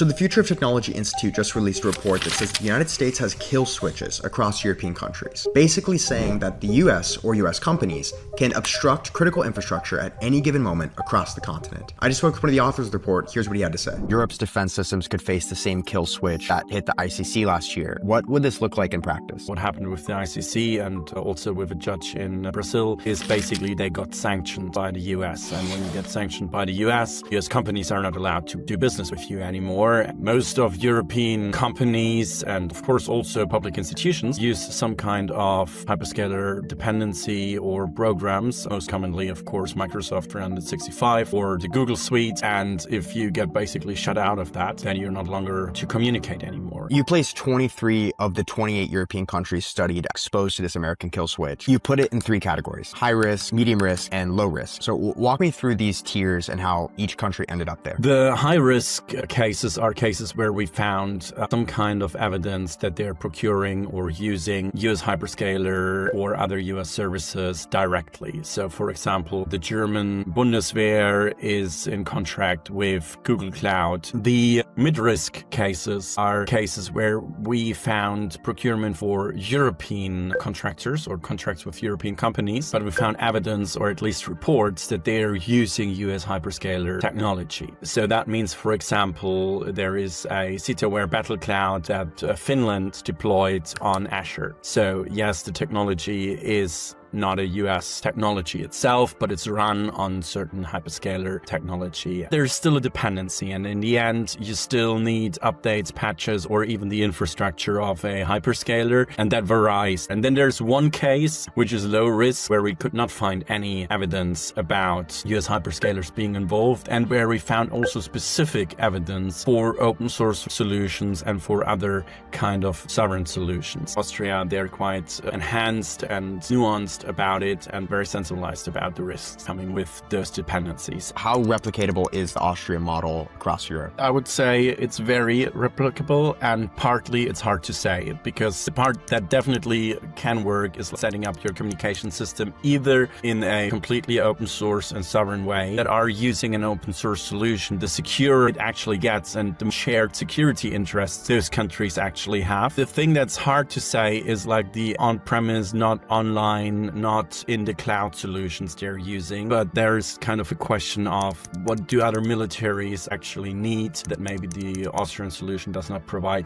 So the Future of Technology Institute just released a report that says the United States has kill switches across European countries, basically saying that the US or US companies can obstruct critical infrastructure at any given moment across the continent. I just spoke with one of the authors of the report. Here's what he had to say. Europe's defense systems could face the same kill switch that hit the ICC last year. What would this look like in practice? What happened with the ICC and also with a judge in Brazil is basically they got sanctioned by the US. And when you get sanctioned by the US companies are not allowed to do business with you anymore. Most of European companies and of course also public institutions use some kind of hyperscaler dependency or programs, most commonly of course Microsoft 365 or the Google suite, and if you get basically shut out of that, then you're not longer to communicate anymore. You placed 23 of the 28 European countries studied exposed to this American kill switch. You put it in 3 categories: high risk, medium risk, and low risk. So walk me through these tiers and how each country ended up there. The high risk cases are cases where we found some kind of evidence that they're procuring or using US hyperscaler or other US services directly. So for example, the German Bundeswehr is in contract with Google Cloud. The mid-risk cases are cases where we found procurement for European contractors or contracts with European companies, but we found evidence or at least reports that they are using US hyperscaler technology. So that means, for example, there is a CITO-aware battle cloud that Finland deployed on Azure. So yes, the technology is not a US technology itself, but it's run on certain hyperscaler technology. There's still a dependency, and in the end, you still need updates, patches, or even the infrastructure of a hyperscaler, and that varies. And then there's one case, which is low risk, where we could not find any evidence about US hyperscalers being involved, and where we found also specific evidence for open source solutions and for other kind of sovereign solutions. Austria, they're quite enhanced and nuanced about it and very sensibilized about the risks coming with those dependencies. How replicatable is the Austrian model across Europe? I would say it's very replicable, and partly it's hard to say, because the part that definitely can work is setting up your communication system either in a completely open source and sovereign way that are using an open source solution. The secure it actually gets and the shared security interests those countries actually have. The thing that's hard to say is like the on-premise, not online, not in the cloud solutions they're using, but there's kind of a question of what do other militaries actually need that maybe the Austrian solution does not provide